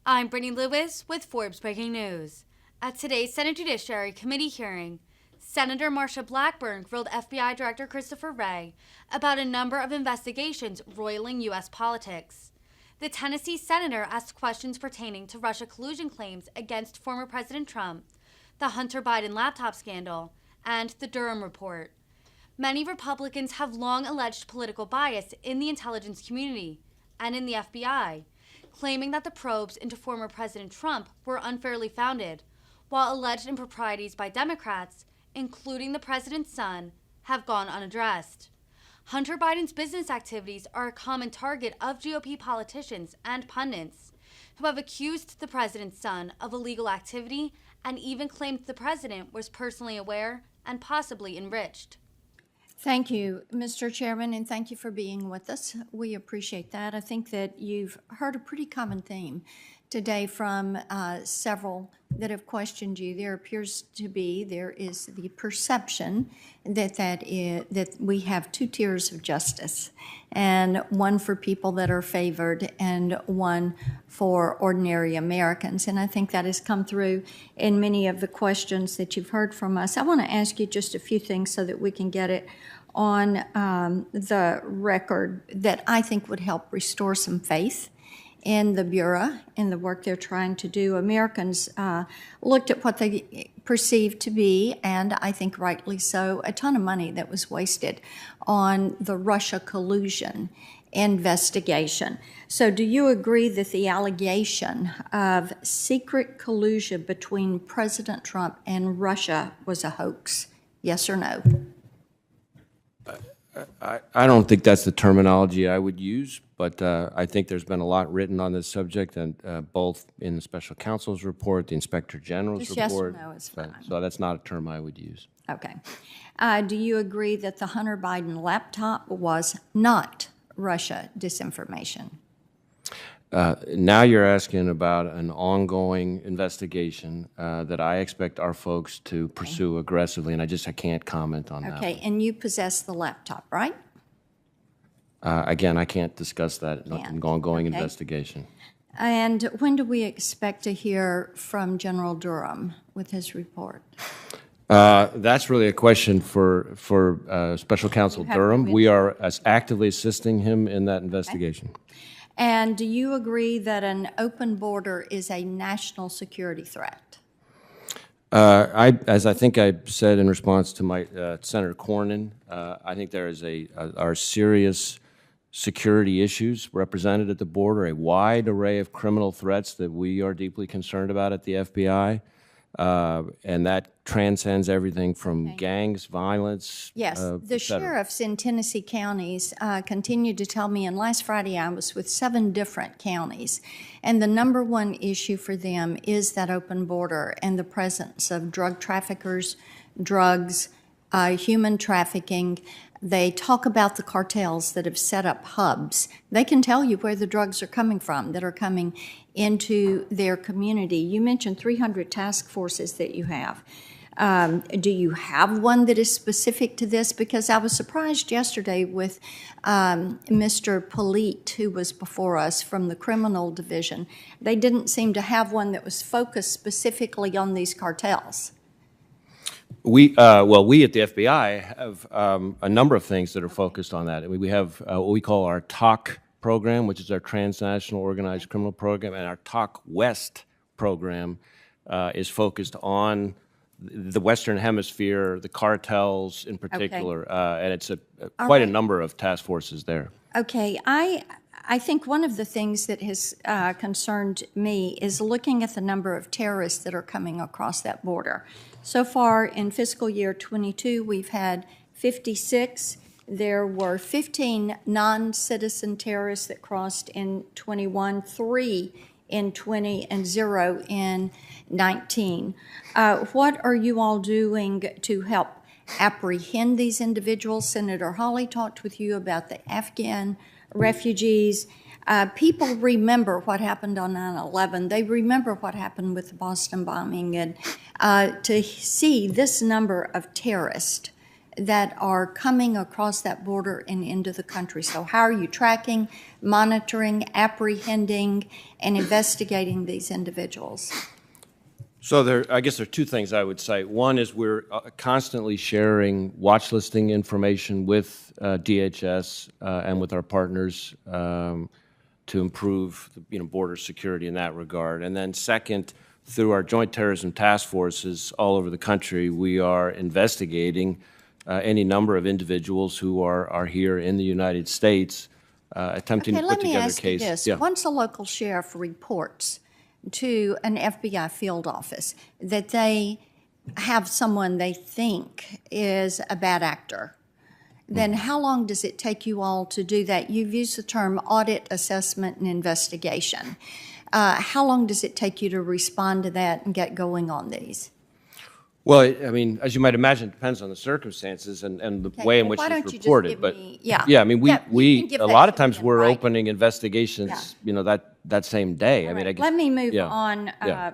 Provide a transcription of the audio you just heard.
I'm Brittany Lewis with Forbes Breaking News. At today's Senate Judiciary Committee hearing, Senator Marsha Blackburn grilled FBI Director Christopher Wray about a number of investigations roiling U.S. politics. The Tennessee senator asked questions pertaining to Russia collusion claims against former President Trump, the Hunter Biden laptop scandal, and the Durham report. Many Republicans have long alleged political bias in the intelligence community and in the FBI, claiming that the probes into former President Trump were unfairly founded, while alleged improprieties by Democrats, including the president's son, have gone unaddressed. Hunter Biden's business activities are a common target of GOP politicians and pundits, who have accused the president's son of illegal activity and even claimed the president was personally aware and possibly enriched. Thank you, Mr. Chairman, and thank you for being with us. We appreciate that. I think that you've heard a pretty common theme today from several that have questioned you. There is the perception that we have two tiers of justice, and one for people that are favored and one for ordinary Americans. And I think that has come through in many of the questions that you've heard from us. I want to ask you just a few things so that we can get it on the record that I think would help restore some faith in the Bureau and the work they're trying to do. Americans looked at what they perceived to be, and I think rightly so, a ton of money that was wasted on the Russia collusion investigation. So do you agree that the allegation of secret collusion between President Trump and Russia was a hoax? Yes or no? I don't think that's the terminology I would use, but I think there's been a lot written on this subject, and both in the special counsel's report, the inspector general's Just report. Yes or no is fine. So that's not a term I would use. Okay. Do you agree that the Hunter Biden laptop was not Russia disinformation? Now you're asking about an ongoing investigation that I expect our folks to pursue aggressively, and I can't comment on that. Okay, and you possess the laptop, right? Again, I can't discuss that in an ongoing Okay. investigation. And when do we expect to hear from General Durham with his report? That's really a question for Special Counsel have Durham. to We are actively assisting him in that investigation. And do you agree that an open border is a national security threat? As I think I said in response to my Senator Cornyn, I think there are serious security issues represented at the border, a wide array of criminal threats that we are deeply concerned about at the FBI, and that transcends everything from gangs, violence. Yes, the sheriffs in Tennessee counties continued to tell me, and last Friday I was with 7 different counties, and the number one issue for them is that open border and the presence of drug traffickers, drugs, human trafficking. They talk about the cartels that have set up hubs. They can tell you where the drugs are coming from that are coming into their community. You mentioned 300 task forces that you have. Do you have one that is specific to this? Because I was surprised yesterday with Mr. Polite, who was before us from the criminal division. They didn't seem to have one that was focused specifically on these cartels. We at the FBI have a number of things that are focused on that. We have what we call our TOC program, which is our Transnational Organized Criminal Program, and our TOC West program is focused on the Western Hemisphere, the cartels in particular, and it's quite a number of task forces there. Okay, I think one of the things that has concerned me is looking at the number of terrorists that are coming across that border. So far in fiscal year 22, we've had 56. There were 15 non-citizen terrorists that crossed in 21, 3 in 20, and 0 in 19. What are you all doing to help apprehend these individuals? Senator Hawley talked with you about the Afghan refugees. People remember what happened on 9/11. They remember what happened with the Boston bombing. And to see this number of terrorists that are coming across that border and into the country. So how are you tracking, monitoring, apprehending, and investigating these individuals? So I guess there are two things I would cite. One is we're constantly sharing watch listing information with DHS and with our partners to improve border security in that regard. And then second, through our joint terrorism task forces all over the country, we are investigating any number of individuals who are here in the United States attempting to put together a case. Let me ask you this. Yeah. Once a local sheriff reports to an FBI field office that they have someone they think is a bad actor, then how long does it take you all to do that? You've used the term audit, assessment, and investigation. How long does it take you to respond to that and get going on these? Well, I mean, as you might imagine, it depends on the circumstances and the way in which Why it's don't you just reported. give But me- yeah. I mean, Yeah, you can we give a that lot to of times me in we're writing. opening investigations, that same day. I mean, I guess, Let me move yeah. on. Yeah.